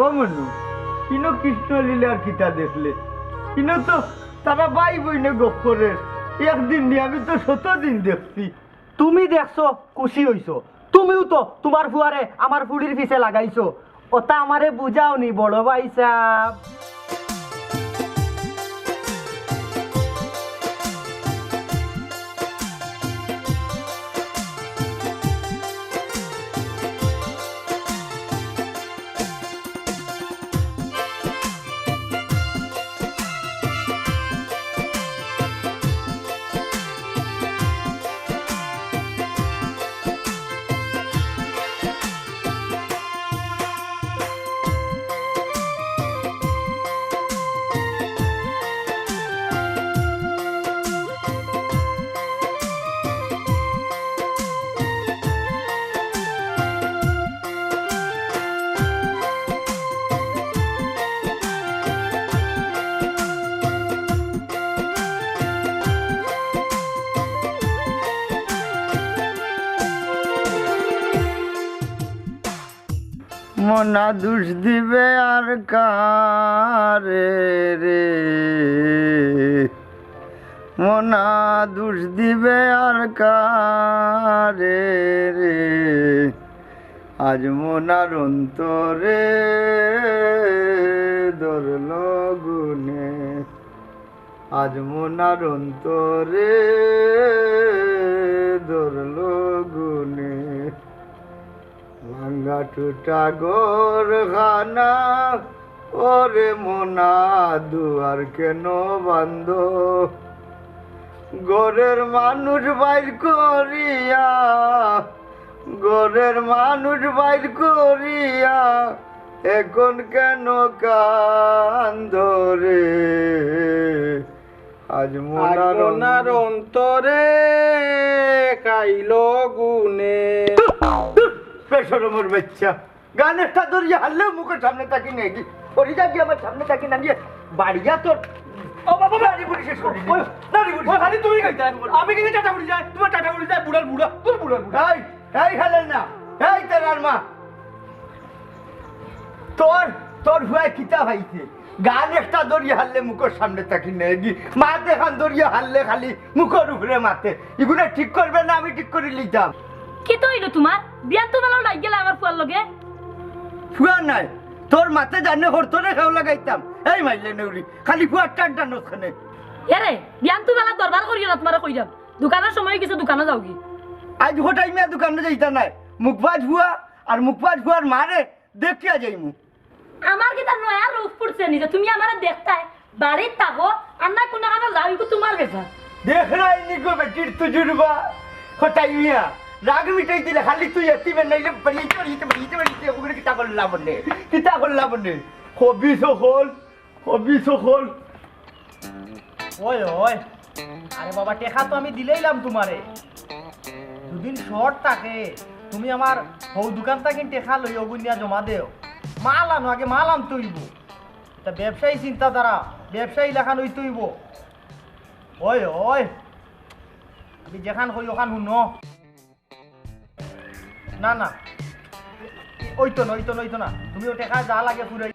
ও মনু কিনো কৃষ্ণ লীলার কিতা দেখলে কিনো তো তারা ভাই বইনে গপ করে একদিন নিয়ে আমি তো 17 দিন দেখছি। তুমি দেখছো খুশি হইছো, তুমিও তো তোমার ফুয়ারে আমার ফুলির পিছে লাগাইছো, ওটা আমারে বুঝাও নি বড় ভাই সাহেব। মনা দুষ দিবে আর কারে রে, মনা দুষ দিবে আর কারে রে, আজ মনার অন্তরে ধরল গুনে, আজ মনার অন্তরে ধরল গুনে। ভাঙ্গা টুটা গোর খানা ওরে মোনা দুয়ার কেন বান্ধ, গোরের মানুষ বাইর করিয়া, গোরের মানুষ বাইর করিয়া এখন কেন কান্দ রে, আজ মোনার অন্তরে কাইলো গুনে। পেশরমর বাচ্চা গানেরটা ধরিয়ে হারলেও মুখের সামনে তাকি নাকি ফরিদা কি আমার সামনে তাকি না নিয়ে বাড়িয়া তোর ও বাবা নারী পরিশেষ করি নারী পরিশেষ খালি তুমি কইতা আমি কিন্তু টাটা উড়ি যায় তোমার টাটা উড়ি যায় বুড়ার বুড়া তোর বুড়ার বুড়া এই হেলেন না এই তেরার মা তোর তোর হুয়া কিতা ভাইছে গান একটা দরিয়া হারলে মুখের সামনে তাকি নেগি মা দেখান দরিয়া হারলে খালি মুখের উপরে মাতে এগুলো ঠিক করবে না আমি ঠিক করে লিতাম। কি তো হইলো তোমার বিয়ান তো ভালো লাগ গেল আমার ফুয়ার লগে ফুয়া নাই তোর মাতে জানে হরতরে খাও লাগাইতাম এই মাইলে নেউরি খালি ফুয়ার টান টান ওখানে এরে বিয়ান তো ভালো দরবার করিও না তোমারে কই যাব দোকানের সময় কিছু দোকানে যাও কি আজ হঠাই মিয়া দোকানে যাইতা নাই মুখবাজ ফুয়া আর মুখবাজ ফুয়ার মারে দেখিয়া যাইমু আমার কি তার নয়া রূপ পড়ছে নি যে তুমি আমারে দেখতাই বাড়ির থাকো আর না কোন কানে যাও ইকো তোমার ব্যাপার দেখ রাই নিগো বেটির তুজুরবা হঠাই মিয়া রাগ মিটাই দিলে খালি তুই এতিবে নাইলে বাড়িতে ওগুলো কিতা করলাম নে কিতা করলাম নে হবিস হল ওই ওই আরে বাবা টেকা তো আমি দিলেইলাম তোমারে, দুদিন শর্ট থাকে তুমি আমার হৌ দোকান থেকে টেকা লই অগুনিয়া জমা দেও, মাল আনো আগে মাল আন তৈব, তা ব্যবসায়ী চিন্তাধারা ব্যবসায়ী লেখান ওই তৈব। ওই ওই আমি যেখান হই ওখান শুন না না ওইতো না তুমি ও টেকা যা লাগে ফুরাই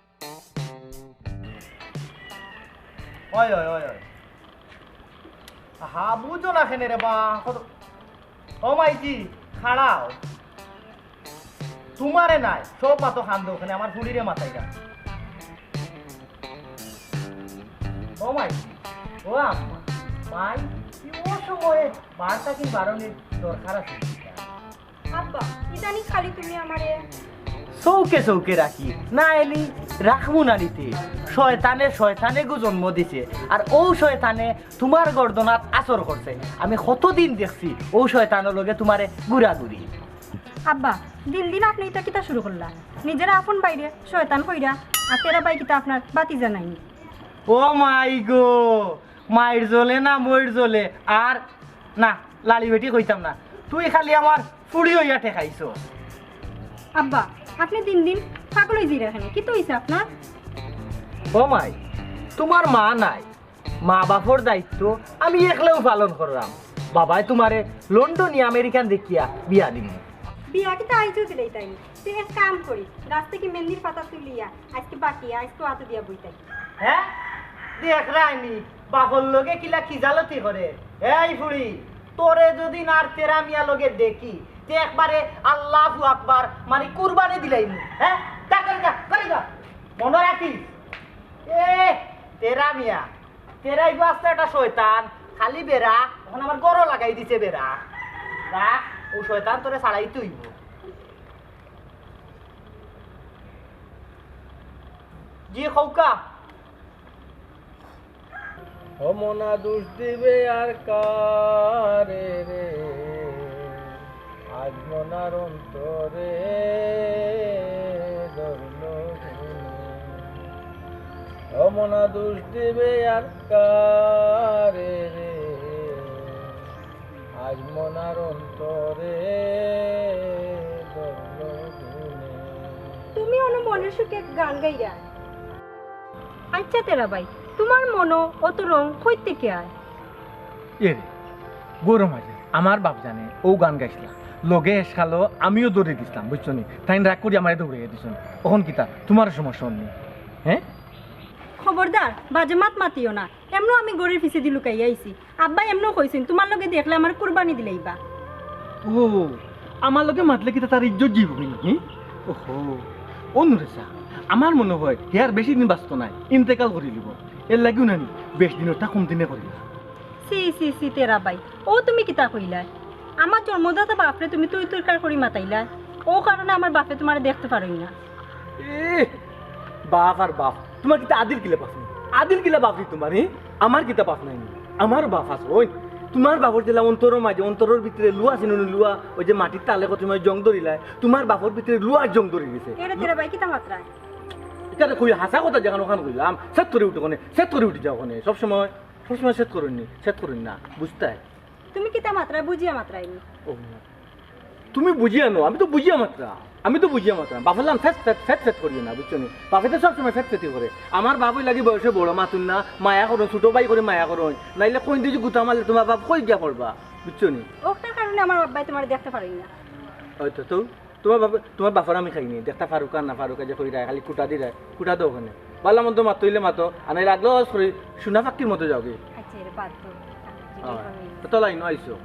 ওই ওই ওই ওই হা বুঝো না খেনে রে বা ও মাইজি খাড়াও তোমারে নাই সব মাতো খান দো ওখানে আমার ফুলিরে মাথায় গা ও মাইজি ও আম্মা মাই ও সময়ে বারটা কি বারণের দরকার আছে আব্বা ইদানি খালি তুমি আমারে চৌকে চৌকে রাখি না এলি রাখবো না নিতে শয়তানে গো জন্ম দিছে আর ও শয়তানে তোমার গর্দনাত আসর করছে, আমি কতদিন দেখছি ও শয়তানের লগে তোমারে ঘুরাঘুরি। আব্বা দিন দিন আপনি এটা কিতা শুরু করলা, নিজেরা আপন বাইরে শয়তান কইরা আর তেরা বাই কিতা আপনার বাতি জানাইনি। ও মাই গো মায়ের জ্বলে না ময়ের জ্বলে আর না লালি বেটি কইতাম না, তুই খালি আমার ফুড়ি হইয়া ঠেকাইছ। আব্বা আপনি দিন দিন পাগল হয়ে যাই রাখেন, কি তো হইছে আপনার? ও মাই তোমার মা নাই, মা বাপর দায়িত্ব আমি একলেও পালন করলাম, বাবাই তোমারে লন্ডন আমেরিকান দেখিয়া বিয়া দিন। বিয়া কিতা আইতেও দিলেই তাই তুই এক কাম করি রাস্তা কি মেহেন্দির পাতা তুলিয়া আজকে বাটিয়া আজকে হাতে দিয়া বইতাই হ্যাঁ দেখ রাইনি বাপর লগে কিলা খিজালতি করে এই ফুড়ি তোরে যদি না তেরা মিয়া লগে দেখি তে একবারে আল্লাহু আকবার মানে কুরবানি দিলাইনি হ্যাঁ তা করে যা মনে রাখিস এ তেরা মিয়া তেরাই বাস্তা একটা শয়তান খালি বেড়া এখন আমার গরো লাগাই দিছে বেড়া রাখ ও শয়তান তোরে ছাড়াই তুইব জি খৌকা মনা দোষ দিবে আর কারে রে আজ মনার অন্তরে ধরল মনা দোষ দিবে আর কারে রে আজ মনার অন্তরে ধরল তুমি অন্য মনের সুখে গান গাইয়া আচ্ছা তেরা ভাই তোমার মনো অত রং কইতে কে আয় এ রে গরম আছে আমার বাপ জানে ও গান গাইছিলাম লগে এসকালো আমিও দৌড়ে দিছিলাম বুঝছো নি তাই রাগ করি আমার দৌড়ে দিছেন তখন কিতা তোমার সমস্যা নেই হ্যাঁ খবরদার বাজে মাত মাতিও না এমনও আমি গড়ের পিছে দি লুকাইয়া আইছি আব্বা এমনও কইছেন তোমার লগে দেখলে আমার কুরবানি দিলেইবা ও আমার লগে মাতলে কিতা তার ইজ্জত জীব নাকি ওহো অনুরেসা আমার মনে হয় ইয়ার বেশি দিন বাঁচত নাই ইন্তেকাল করে লিব এর লাগিও নানি বেশ দিনটা কম দিনে করিলা সি সি সি তেরা ভাই ও তুমি কিতা কইলা আমার জন্মদাতা বাপরে তুমি তুই তুরকার করি মাতাইলা ও কারণে আমার বাপে তোমার দেখতে পারই না এ বাপ আর বাপ তোমার কিতা আদিল কিলা বাপ আদিল কিলা বাপি তোমার আমার কিতা বাপ নাই আমার বাপ আছে ওই তোমার বাপর দিলা অন্তরের মাঝে অন্তরের ভিতরে লুয়া ছিল লুয়া ওই যে মাটির তালে কত সময় জং ধরিলা তোমার বাপর ভিতরে লুয়ার জং ধরে গেছে এটা তেরা ভাই কিতা মাত্রা এটা কই হাসা কথা যেখানে ওখানে কইলাম সেট করে উঠে ওখানে সেট করে উঠে যাও ওখানে সবসময় সেট করেন না বুঝতে হয় তুমি কিতা মাত্রা বুঝিয়া মাত্রাইনি ও তুমি বুঝিয়া নো আমি তো বুঝিয়া মাত্রা বাপলাম ফেট করিও না বুঝছো নি বাপে তো সবসময় ফেট করে আমার বাবুই লাগি বয়সে বড় মাতুন না মায়া করো ছোট ভাই করে মায়া করো নাইলে কোন দিকে গুতা মারলে তোমার বাপ কই গিয়া পড়বা বুঝছো নি ওটার কারণে আমার বাবাই তোমার দেখতে পারই না হয়তো তো তোমার বাপর আমি খাইনি দেখতা ফারুক আর না ফারুক যে কই রায় খালি কুটা দি রায় কুটা দাও ওখানে বালা মতো মাত হইলে মাতো আনাই লাগলো সোনা ফাক্কির মতো যাওগে আচ্ছা এর বাদ দাও তো লাইন আইসো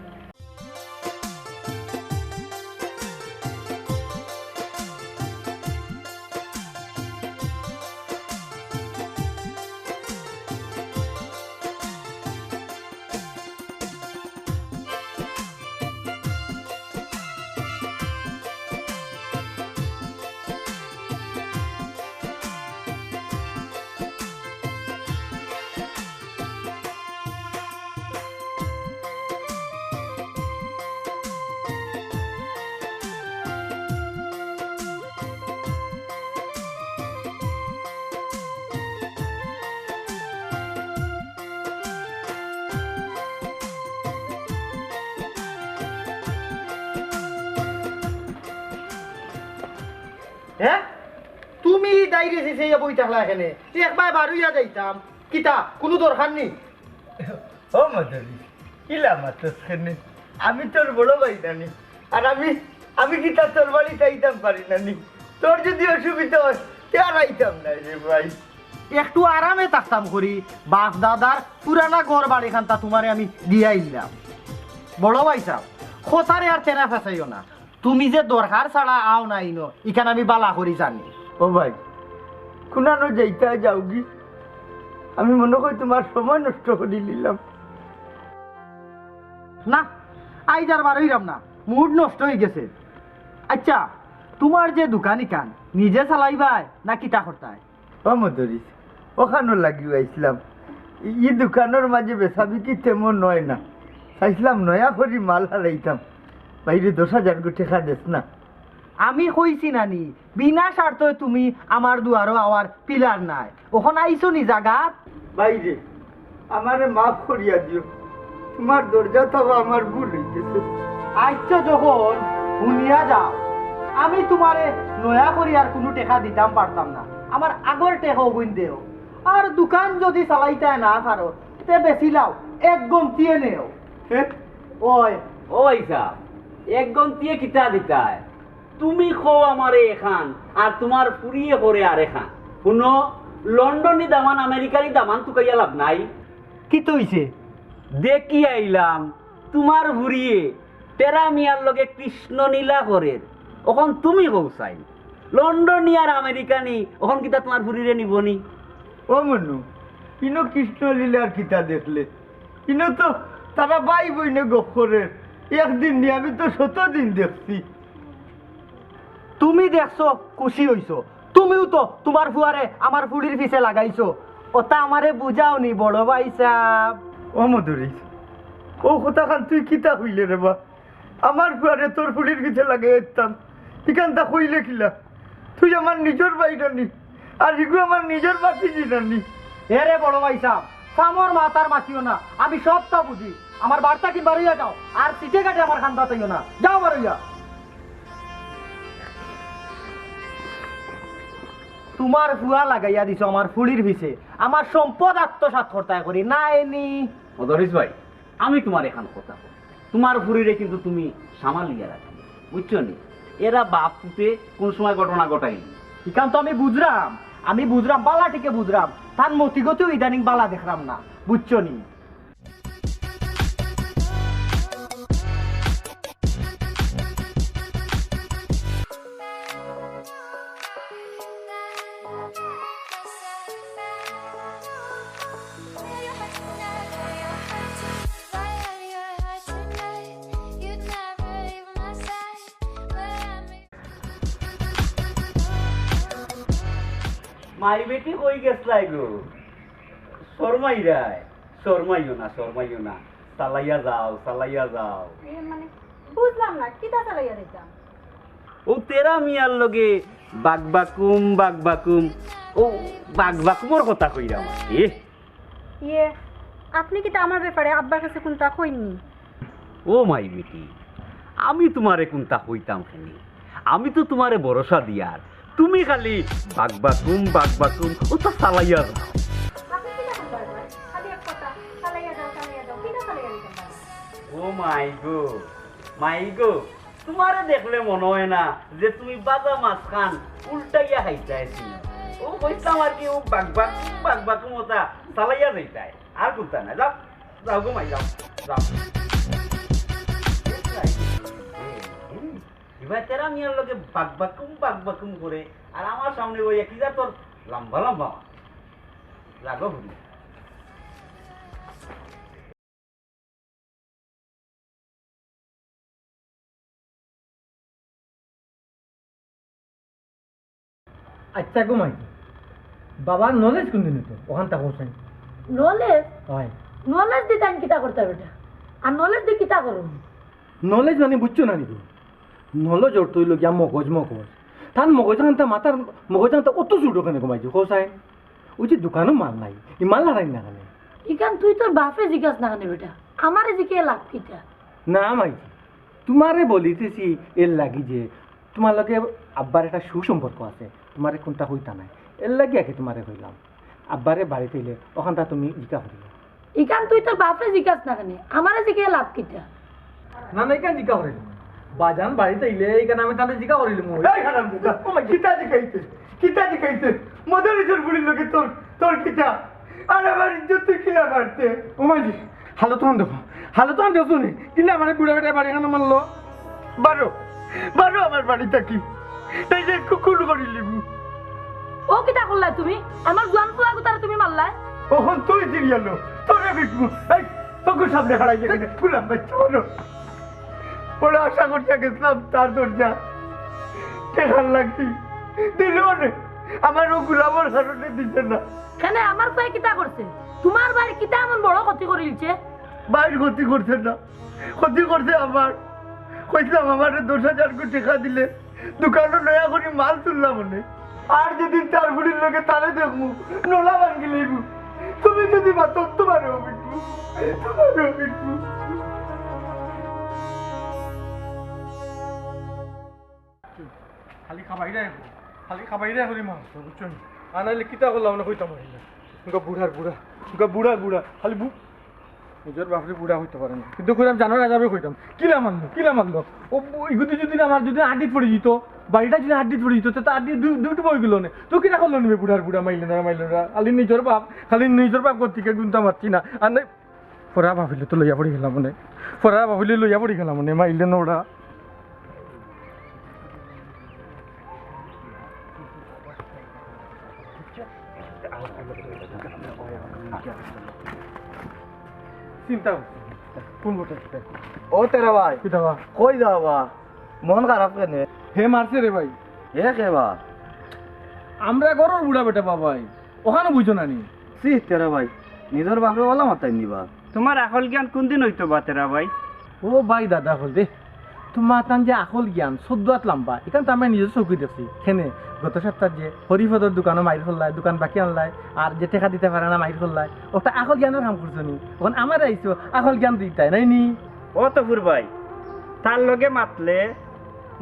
হ্যাঁ তুমি ডাইরে শেষে বই থাকলা এখানে একবার বারুইয়া যাইতাম কিতা কোনো দরকার নেই ও মাদারি কিলা মাতস খানে আমি তোর বড় ভাই নানি আর আমি কি তোর বাড়ি চাইতাম পারি নানি তোর যদি অসুবিধা হয় আর আইতাম না রে ভাই একটু আরামে থাকতাম করি বাপ দাদার পুরানা ঘর বাড়ি খানটা তোমারে আমি দিয়া ইলাম বড় ভাই সাহ খোসারে আর তেনা ফেসাইও না তুমি যে দরকার ছাড়া আও নাই ন ইখানে আমি বালা করি জানি ও ভাই কুনানো যাইতা যাওগি আমি মনে করি তোমার সময় নষ্ট করে নিলাম না আইজ আর বার হইলাম না মুড নষ্ট হয়ে গেছে আচ্ছা তোমার যে দোকানি কান নিজে চালাইবাই না কিতা করতাই ও মদরিস ওখানো লাগিও আইসলাম ই দোকানের মাঝে বেচা বিক্রি তেমন নয় না চাইছিলাম নয়া করি মাল হারাইতাম বাইরে 10,000 টাকা দেস না আমি কইছি নানি বিনা স্বার্থে তুমি আমার দুয়ারও আওয়ার পিলার নাই ওখানে আইছো নি জাগাত বাইরে আমারে মাফ করিয়া দিও তোমার দরজা তো আমার ভুল হয়ে গেছে আইছো যখন শুনিয়া যাও আমি তোমারে নয়া করি আর কোনো টেকা দিতাম পারতাম না আমার আগর টেকা বইন দেও আর দোকান যদি চালাইতে না পারো তে বেশি লাও এক গন্তিয়ে নেও ওই ও আইসা এক গন্তিয়ে কিতা দিতায় তুমি খো আমারে এখান আর তোমার ফুরিয়ে করে আর এখান শুনো লন্ডনি দামান আমেরিকারি দামান তুকাইয়া লাভ নাই কি তো হইছে দেখি আইলাম তোমার ভুরিয়ে তেরা মিয়ার লগে কৃষ্ণ নীলা করের ওখন তুমি কৌসাই লন্ডনি আর আমেরিকানি ওখন কিতা তোমার ভুরিরে নিবনি ও মনু ইনো কৃষ্ণ লীলার কিতা দেখলে ইনো তো তারা ভাই বইনে গপ করে একদিন নিয়ে আমি তো 17 দিন দেখছি। তুমি দেখছো খুশি হইছো, তুমিও তো তোমার ফুয়ারে আমার ফুড়ির পিছে লাগাইছো, ওটা আমারে বুঝাও নি বড় ভাই সাহেব। ও মধুরী ও কথা খান তুই কিতা হইলে রে বা আমার ফুয়ারে তোর ফুলির পিছে লাগিয়ে দিতাম এখানটা হইলে কিলা তুই আমার নিজের বাইরা নি আর ইগু আমার নিজের বাতি জিনানি। এরে বড় ভাই সাহেব সামর মাতার মাতিও না, আমি সবটা বুঝি। আমার বার্তা কি বাড়িয়া যাও আর সিটে কাটে আমার খান্দা তাইও না, যাও বাড়িয়া। তোমার ফুয়া লাগাইয়া দিছো আমার ফুলির পিছে, আমার সম্পদ আত্মসাৎ করতে করি না এনি। মদরিস ভাই আমি তোমার এখান কথা কই, তোমার ভুরিরে কিন্তু তুমি সামালিয়া রাখি বুঝছো নি, এরা বাপ পুতে কোন সময় ঘটনা ঘটাইনি। ইকান তো আমি বুঝরাম বালা ঠিকে বুঝরাম, তার মতিগতেও ইদানিং বালা দেখলাম না, বুঝছো নি। মাই বেটি কই গেছলাই গো? শর্মাই রায়, শর্মাইও না, চালাইয়া যাও। মানে বুঝলাম না কিতা চালাইয়া দিতাম। ও তেরা মিয়ার লগে বাগবাকুম ও বাগবাকুমর কথা কইরা আমাকে। ইয়ে আপনি কিতা আমার ব্যাপারে আব্বার কাছে কোনটা কইনি? ও মাই বেটি আমি তোমারে কোনটা কইতাম খানি, আমি তো তোমারে ভরসা দিয়ার, তুমি খালি বাগবাকুম ও তো চালাইয়া যাও। আপনি কিতা করবার ভাই? খালি এক কথা চালাইয়া যাও কিতা চালাইয়া দিতাম? ও মাই গো তোমারে দেখলে মনে হয় না যে তুমি বাজা মাছ খান উল্টাইয়া খাইতাইছি। ও কইতাম আর কি ও বাগবাকুম ওটা চালাইয়া যাইতাই আর কোনটা না। যাও গো মাই যাও। এবার তেরা মিয়ার লগে বাগবাকুম করে আর আমার সামনে ওই কি যা তোর লম্বা লাগো ভুলি। আচ্ছা গো মাইকি বাবা নলেজ কোন দিন তো ওখান তা হোসেন নলেজ হয় নলেজ দিতে আমি কিতা করতে বেটা আর নলেজ দিয়ে কিতা করুন? নলেজ মানে বুঝছো না নাকি? নলেজ অর্থ হইল গিয়া মগজ তার মগজ আনতা মাতার মগজ আনতা অত জুড়ো কেন কমাইছো হোসাই? ওই যে দোকানও মাল নাই, এই মাল লাগাই না কেন? ইকান তুই তোর বাপরে জিজ্ঞাস না কেন বেটা, আমারে জিজ্ঞে লাভ কিতা? না মাইজি তোমারে বলিতেছি এর লাগি যে তোমার লগে আব্বার একটা সুসম্পর্ক আছে, তোমারে কোনটা হইতা নাই, এর লাগি আগে তোমারে হইলাম। আব্বারে বাড়িতে এলে ওখানটা তুমি জিকা করিলে। ইকান তুই তোর বাপরে জিজ্ঞাস না কেন, আমারে জিজ্ঞে লাভ কিতা? না না এখানে জিকা করিল বাজান বাড়িতে এলে এখানে আমি তাহলে জিকা করিল। এই হারামজাদা ও মা কিতা জিকাইতে মধুরীর বুড়ির লগে তোর কিতা আর আমার ইজ্জত তুই কিনা মারতে। ও মাইজি হালো তখন দেখো নি কিনা মানে বুড়া বেটা বাড়ি এখানে মারলো। বারো আমার বাড়িটা কি এই যে কুকুর করি লিবু ও কিতা করলা তুমি? আমার জোয়ান পোলা গুতারে তুমি মারলা? ওখন তুই দিয়ালো তোরে বিকবু এই তোকে সামনে হারাই যেখানে ফুলাম বাচ্চা বলো বড় আশা করতে গেছিলাম তার দরজা দেখার লাগছি দিল না আমার ও গুলামর কারণে দিতে না। কেন আমার পায়ে কিতা করছে? তোমার বাড়ি কিতা এমন বড় ক্ষতি করিলছে? বাইর ক্ষতি করছে না, ক্ষতি করছে আমার। কইছিলাম আমার 10,000 টাকা দিলে দোকানে নয়া করে মাল তুললাম মনে, আর যদি তার বুড়ির লোকে তারে দেখবো নোলা ভাঙ্গি লইবু। তুমি যদি বাতো তোমারও বিটবু খালি খাবাইরে হলি মা বুঝছো আনাইলে কিতা করলাম না কইতাম বুড়া খালি নিজের বাপরে বুড়া হইতে পারে না কিন্তু কইলাম জানো রাজাবে কইতাম কিলা মারলো ও ইগুদি যদি আমার যদি আড্ডিত পড়ে যেত বাড়িটা যদি আড্ডিত পড়ে যেত তো আড্ডি দুটো বই গেল না তো কিনা করলো নেবে বুড়া মাইলে না খালি নিজের বাপ করতে গুনতে পারছি না আর নাই ফরা ভাবিলে তো লইয়া পড়ি গেলাম মনে ফরা ভাবিলে লইয়া পড়ি গেলাম মনে মাইলে না ওরা চিন্তা কোন বটে ও তেরা ভাই কিটা বা কই যাবা মন খারাপ কেন হে মারছে রে ভাই এ কেবা আমরা গরর বুড়া বেটা বাবাই ওখানে বুঝো না নি সি তেরা ভাই নিজের বাপরে বলা মাতাই নিবা তোমার আকল জ্ঞান কোনদিন হইতো বা তেরা ভাই ও ভাই দাদা হল দে তোমার তান যে আকল জ্ঞান 14 লম্বা এখান তো আমি নিজের চৌকি দেখছি খেনে গত সপ্তাহ যে হরিপদর দোকানও মাইর ফেললাই দোকান বাকি আনলাই আর যে টেকা দিতে পারে না মাইর ফেললাই ওটা আকল জ্ঞানের কাম করছো নি ওখান আমার আইসো আকল জ্ঞান দিতাই নাই নি ও তো ফুর ভাই তার লগে মাতলে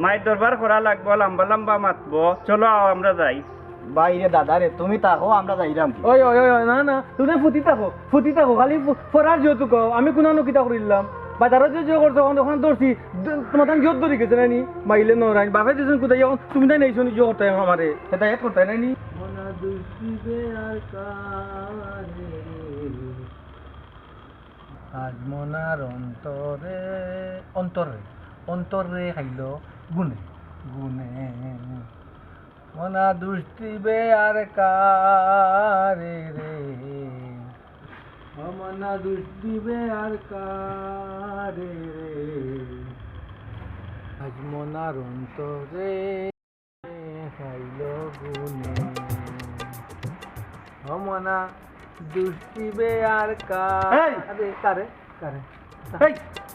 মায়ের দরবার করা লাগবো লম্বা লম্বা মাতবো চলো আমরা যাই বাইরে দাদা রে তুমি তাকো আমরা যাইরাম ওই না তুমি ফুটি থাকো খালি ফরার যেহেতু কও আমি কোনো কিতা করিলাম বাজারও যে করছো ওখানে ধরছি তোমার তান জোর ধরি গেছে নানি মাইলে নরাই বাপে দিয়েছেন কোথায় যখন তুমি তাই নেইছো নিজে করতে আমারে সেটা এক করতে নানি আজ মনার অন্তরে খাইল গুনে মনা দুষ্টিবে আর কারে রে মনা দুষ্টিবে আর কারে রে আজ মনার অন্তরে খাইল গুনে মনা দুষ্টিবে আর কারে কারে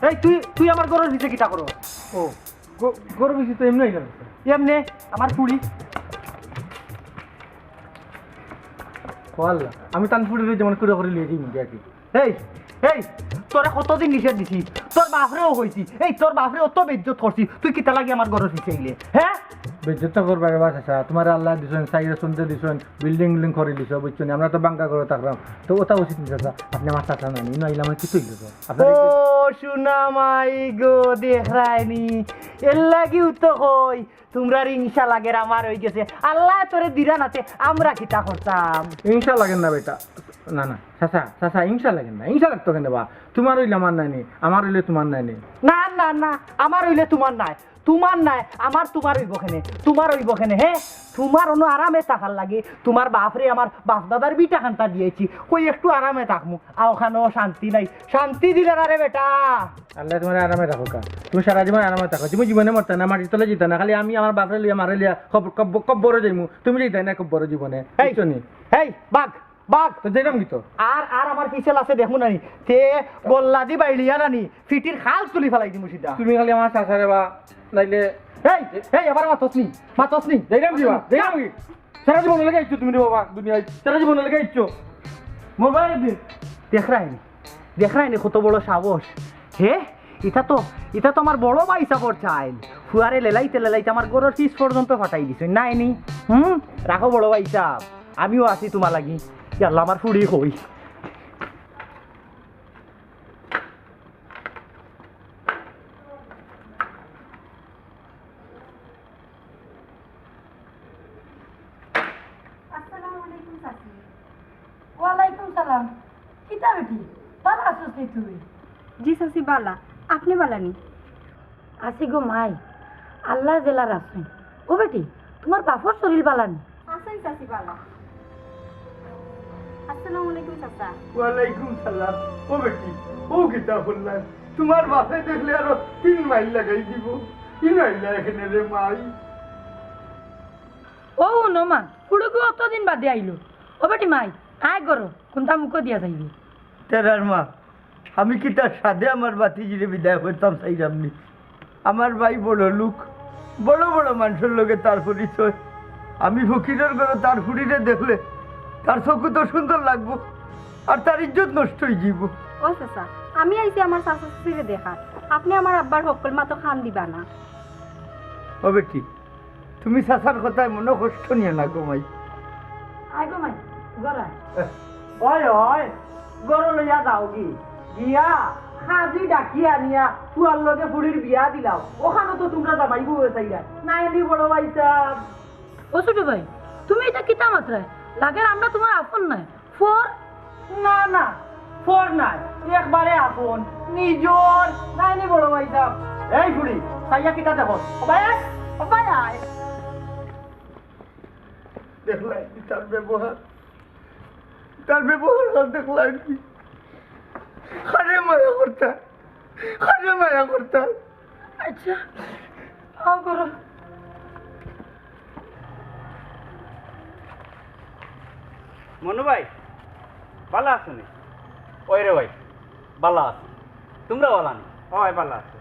এই তুই আমার গরুর ভিতরে কিটা করো ও গরু বেশি তো এমনি লাগে এমনে আমার পুরি আল্লাহ আমি তানপুরে যেমন করে লিয়ে দিই মুখে আর কি এই তোরা কতদিন নিষেধ দিছি তোর বাপরেও হইছি এই তোর বাপরে অত বেজ্জত করছি তুই কিতা লাগি আমার গরুর ভিতরে এলে হ্যাঁ বেজ্জতটা করবার বাস আছে তোমার আল্লাহ দিছেন সাইরে শুনতে দিছেন বিল্ডিং করে দিছ বুঝছেন আমরা তো বাঙ্কা করে থাকলাম তো ওটা উচিত নিছে আপনি আমার চাচা নানি নইলে আমার কিছু হইল ও শুনা মাই গো দেখরাইনি এর লাগিও তো কই তোমরা ইনশা লাগের আমার হই গেছে আল্লাহ তোরে দিরা নাতে আমরা কিতা করতাম ইনশা লাগেন না বেটা না চাচা ইনশা লাগেন না ইনশা লাগতো কেন বা তোমার হইলে আমার নাইনি আমার হইলে তোমার নাইনি না আমার হইলে তোমার নাই আমার তোমার হইব খেনে হ্যাঁ তোমার অন্য আরামে থাকার লাগে তোমার বাপরে আমার বাপ দাদার বিটা খান্তা দিয়েছি কই একটু আরামে থাকমু আর ওখানেও শান্তি নাই শান্তি দিলে না রে বেটা আল্লাহ তোমার আরামে রাখো কা তুমি সারা জীবন আরামে থাকো তুমি জীবনে মরতে না মাটির তলে যেতে না খালি আমি আমার বাপরে লিয়া মারে লিয়া কব্বরে যাইমু তুমি যেতে না কব্বরে জীবনে এই বাঘ তো যেরাম গীত আর আমার পিছেল আছে দেখুন নানি তে গল্লা দি বাইলিয়া নানি ফিটির খাল তুলি ফেলাই দিমু সিধা তুমি খালি আমার চাচারে বা নাইলে এই আবার মাতস নি যেরাম কি সারা জীবন লাগে ইচ্ছো তুমি রে বাবা দুনিয়ায় সারা জীবন লাগে ইচ্ছো মোবাইল দিন দেখরাইনি কত বড় সাহস হে এটা তো আমার বড় ভাই সাপোর্ট চাইল ফুয়ারে লেলাইতে আমার গরুর পিস পর্যন্ত ফাটাই দিছে নাইনি রাখো বড় ভাই সাহেব আমিও আছি তোমার লাগি আল্লাহ আমার ফুড়ি হই ওয়ালাইকুম সালাম কিতা বেটি ভালো আছিস নি তুই জি চাচি বালা আপনি বালানি আসি গো মাই আল্লাহ জেলার আসুন ও বেটি তোমার বাপর শরীর বালানি আছেন চাচি বালা আসসালামু আলাইকুম চাচা ওয়ালাইকুম সালাম ও বেটি ও কিতা বললাম তোমার বাপে দেখলে আরো 3 মাইল লাগাই দিব কি নাইলা এখানে রে মাই ও নমা পুড়ুকু অতদিন বাদে আইলো ও বেটি মাই আয় করো কোনটা মুখ দিয়া যাইবি তেরার মা আমি কি তার সাথে আমার বাতিজিরে বিদায় করতাম চাইরামনি আমার ভাই বড় লোক বড় মানুষের লোকে তার পরিচয় আমি ফকিরের ঘরে তার ফুড়িরে দেখলে তার চকু তো সুন্দর লাগবো আর তার ইজ্জত নষ্ট হয়ে যাব ও চাচা আমি আইছি আমার চাচা চাচিরে দেখার আপনি আমার আব্বার হকল মাতো খান দিবা না ও বেটি তুমি চাচার কথায় মনে কষ্ট নিয়ে না গো মাই আয় গো মাই গড়ায় ওই গরু লইয়া যাও কি ইয়া হাজি ডাকি আনিয়া তুয়ার লগে ফুড়ির বিয়া দিলাও ওখানে তো তোমরা জামাই বউ চাইরা না এলি বড় ভাই সাহেব ও ছোট ভাই তুমি এটা কিতা মাত্রায় লাগে আমরা তোমার আপন নাই ফোর না না ফোর নাই একবারে আপন নিজর না এলি বড় ভাই সাহেব এই ফুড়ি সাইয়া কিতা দেখো ভাই ভাই আয় দেখলাই তার ব্যবহার দেখলাই কি খারে মায়া করতা আচ্ছা আও করো মনু ভাই ভালো আছো নি ওই রে ভাই ভালো আছো তোমরা ভালো নি হয় ভালো আছে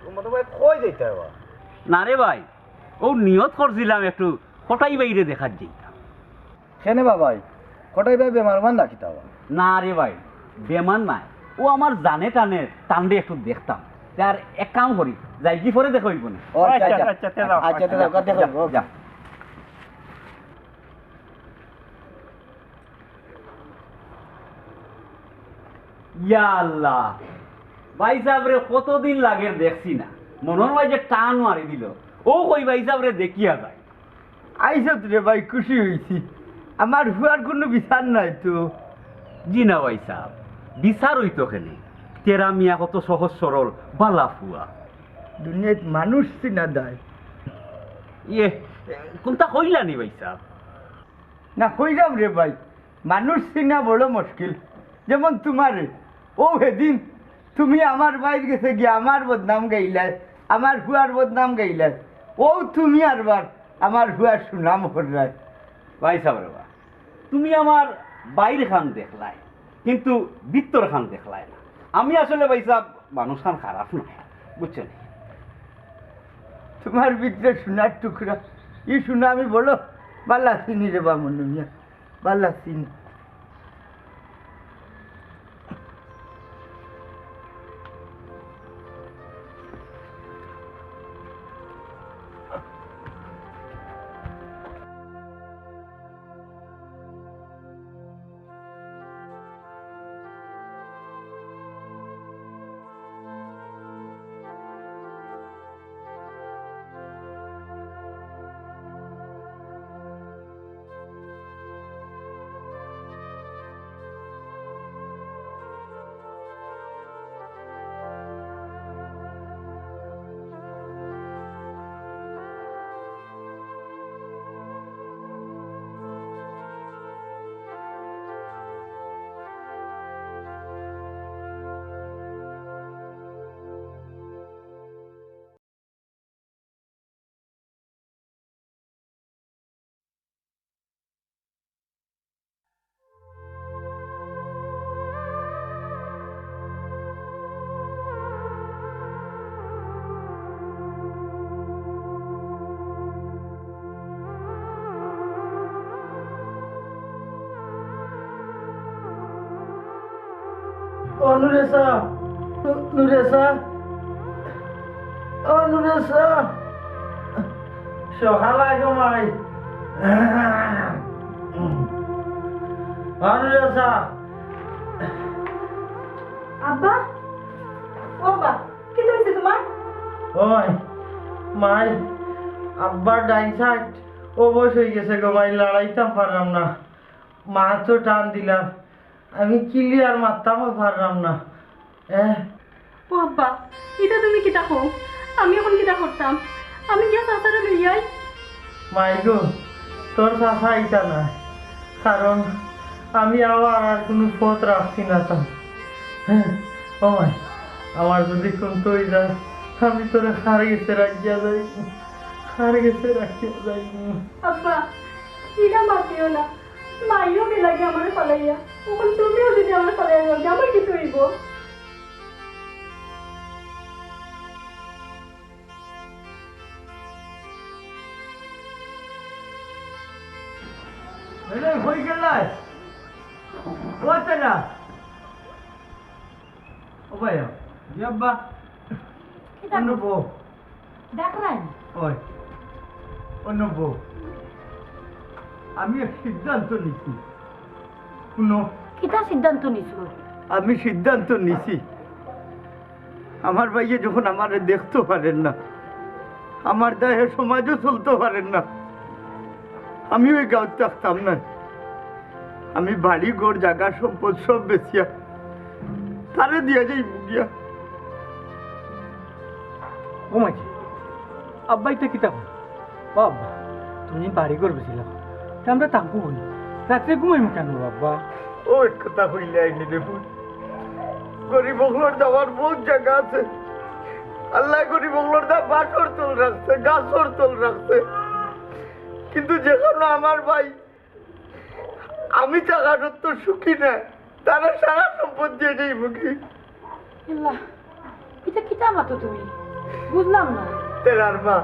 তোমার ভাই কই যাইতে হবে না রে ভাই ও নিয়ত করছিলাম একটু ফটাই বাইরে দেখার যেটা কেনে বাবাই কটাই ভাই বেমার মান রাখিতে হবে না রে ভাই বেমান নাই ও আমার জানে টানে একটু দেখতাম আর এক কাম করি যাই কি পরে দেখো ইবনে যা ইয়া আল্লাহ ভাই সাহেব রে কতদিন লাগে দেখছি না মনে হয় যে টান মারি দিল ও কই ভাই সাহেব রে দেখিয়া যায় আইসত রে ভাই খুশি হয়েছি আমার হুয়ার কোনো বিচার নাই তো জি না ভাই সাহেব বিচার হইতো কেনে তেরা মিয়া কত সহজ সরল বালা ফুয়া দুনিয়াত মানুষ চিনা দেয় ইয়ে কোনটা কইলা নি ভাই সাহেব না কইরাম রে ভাই মানুষ চিনা বড় মুশকিল যেমন তোমারে ও সেদিন তুমি আমার বাইর গেছে গিয়ে আমার বদনাম গাইলাই আমার হুয়ার বদনাম গাইলাই ও তুমি আরবার আমার হুয়ার সুনাম করলাই ভাই সাহেব রে বা তুমি আমার বাইরে খান দেখলাই কিন্তু ভিতর খান দেখলাই না আমি আসলে ভাই সাহেব মানুষ খান খারাপ নয় বুঝছেন তোমার ভিতরে সোনার টুকরা ই সোনা আমি বলো বাল্লা চিনি রে বা মনু মিয়া বাল্লা চিনি ও নুরেসা নুরেসা ও নুরেসা সকাল আগে মাই নুরেসা আব্বা ও বা কি হইছে তোমার ওই মাই আব্বার ডাইন সাইড অবশ হয়ে গেছে গো মাই লড়াইতাম পারলাম না মা তো টান দিলাম আমি ক্লিয়ার মারতামও পারলাম না ও আব্বা এটা তুমি কিতা কো আমি এখন কিতা করতাম আমি গিয়া চাচারে লইয়াই মাই গো তোর চাষা ইটা না কারণ আমি আবার আর কোনো পথ রাখছি না তা ও মাই আমার যদি কোন তো যায় আমি তোরে হার গেছে রাখিয়া যাই হার গেছে রাখিয়া যাই আব্বা ইলা মাতিও না মাইও লাগে আমার ফলাইয়া এখন তুমিও যদি আমার ফলাইয়া যাও আমার কিছু হইব হয়ে গেল ওতে না ও ভাই আব্বা অন্য বউ দেখলেন ওই অন্য বউ আমি এক সিদ্ধান্ত নিচ্ছি শুনো কিতা সিদ্ধান্ত নিছো আমি সিদ্ধান্ত নিছি আমার ভাইয়ে যখন আমারে দেখতে পারেন না, আমার দেহে সমাজও চলতে পারেন না, আমি ওই গাঁও থাকতাম না। আমি বাড়ি ঘর জায়গা সম্পদ সব বেচিয়া তারে দিয়া যাই গিয়া। ও মাঝি আব্বাইটা কিতা কর বাবা, তুমি বাড়ি করবেছিলাম আমরা থাকবো বলি, রাত্রে ঘুমাইম কেন বাবা? ও এক কথা হইলে আইনি দেখুন, গরিব বগলোর যাওয়ার বহুত জায়গা আছে। আল্লাহ গরিব বগলোর দা বাসর তোল রাখছে, গাছর তোল রাখছে, কিন্তু যেখানে আমার ভাই আমি টাকা সত্য সুখী না, তারা সারা সম্পদ দিয়ে যাই মুখী। আল্লাহ, এটা কিতা মাতো তুমি? বুঝলাম না। তেরার মা,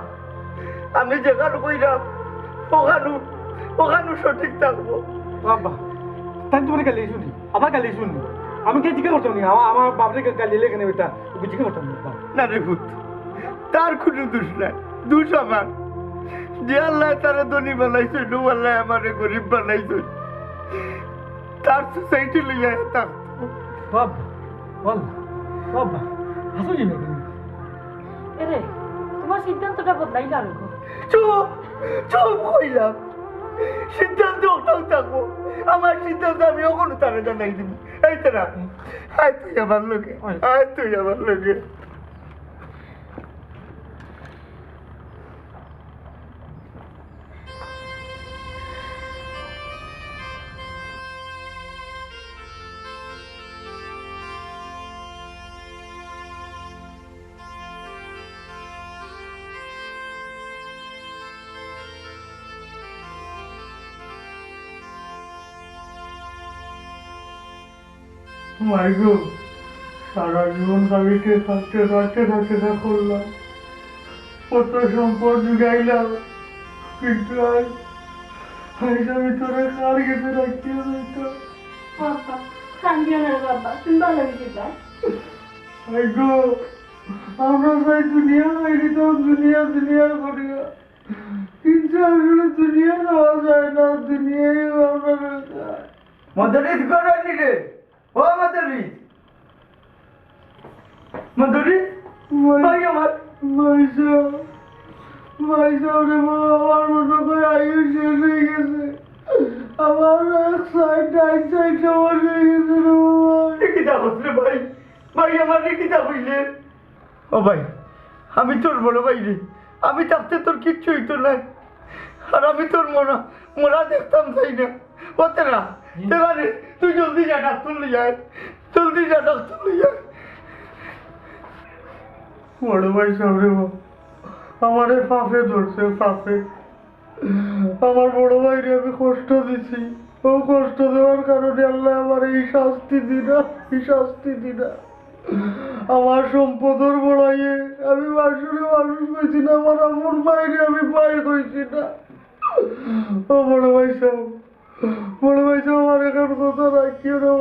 আমি যেখানে কইলাম ওখানে সঠিক থাকবো। বাবা তাই তোমার গালি শুনি, আবার গালি শুনি, আমি কে জিজ্ঞাসা করতাম নি? আমার বাপরে গালি লেগে নেবে, তা জিজ্ঞাসা করতাম না। না রে ভূত, তার কোনো দোষ নাই, দোষ আমার। যে আল্লাহ তারা ধনী বানাইছে, নো আল্লাহ আমারে গরিব বানাইছে, তার সোসাইটি লইয়া থাকতো। বাবা বল বাবা, হাসুজি না তুমি? এরে তোমার সিদ্ধান্তটা বদলাইলা রেখো। চুপ চুপ কইলাম, সিদ্ধান্ত ওটাও থাকবো। আমার সিদ্ধান্ত আমি ওখানে তারা জানাই দিব। এই তারা আয়, তুই আমার লোকে, আয় তুই আমার লোকে। মাইগো, সারা জীবন বাড়িতে থাকতে থাকতে থাকতে করলাম, কত সম্পদ জুগাইলাম, কিন্তু আজ আমি তোরা কার গেছে রাখতে হইতো। বাবা কান্দিও না বাবা, তুমি ভালো দিবা। মাইগো, আমরা চাই দুনিয়া বাইরে তো দুনিয়া দুনিয়া করিয়া, কিন্তু আসলে দুনিয়া খাওয়া যায় না, দুনিয়াই আমরা যায়। মদরিস করেনি রে, ও মদরিস, মদরিস ভাই আমার ভাইসা ভাইসা রে, আমার মনে করে আয়ু শেষ হয়ে গেছে, আমার এক সাইড এক সাইড সমস্যা হয়ে গেছে রে। কিতা হচ্ছে ভাই, ভাই আমার কিতা হইলে? ও ভাই, আমি তোর বড় ভাই রে, আমি থাকতে তোর কিচ্ছু হইতো না, আর আমি তোর মোরা দেখতাম চাই না। ও তেরা তেরা রে, তুই জলদি যা, ডাক্তার লই আয়, জলদি যা, ডাক্তার লই আয়। বড় ভাই সামনে আমারে ফাঁপে ধরছে, ফাঁপে। আমার বড় ভাই রে আমি কষ্ট দিছি, ও কষ্ট দেওয়ার কারণে আল্লাহ আমার এই শাস্তি দিনা, এই শাস্তি দিনা। আমার সম্পদর বড়াইয়ে আমি বাসুরে মানুষ হয়েছি না, আমার আপন বাইরে আমি পাই হয়েছি না। ও বড় ভাই সাহেব, বড় ভাই সাহেব, আমার এখন কথা রাখিও না।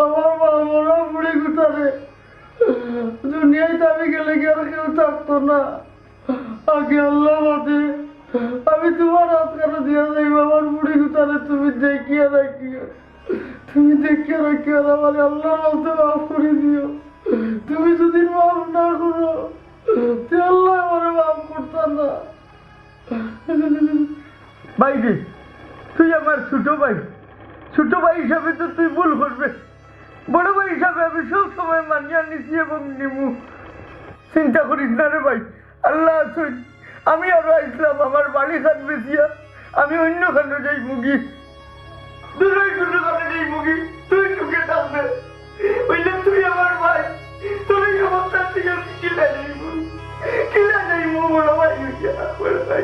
আমার মা মরা বুড়ি গুতারে, দুনিয়ায় তো আমি গেলে কি আর কেউ থাকতো না, আগে আল্লাহ বাদে আমি তোমার হাত কেন দিয়া যাইব? আমার বুড়ি গুতারে তুমি দেখিয়া রাখিও, তুমি দেখিয়া রাখিও, আমার আল্লাহ বলতে মাফ করে দিও। তুমি যদি মাফ না করো, তে আল্লাহ আমার মাফ করতাম না। ভাই রে, তুই আমার ছোট ভাই, ছোট ভাই হিসাবে তো তুই ভুল করবে, বড় ভাই হিসাবে আমি সব সময় মানিয়া নিছি এবং নিমু। চিন্তা করিস না রে ভাই, আল্লাহ আছেন। আমি আরো আসলাম, আমার বাড়ি খান বেচিয়া আমি অন্য খানে যাই মুগি, দুই কোনো খানে যাই মুগি, তুই সুখে থাকবে। বুঝলে তুই আমার ভাই, তুই সমস্যার থেকে কিলা যাইব, কিলা যাইব বড় ভাই, বড় ভাই।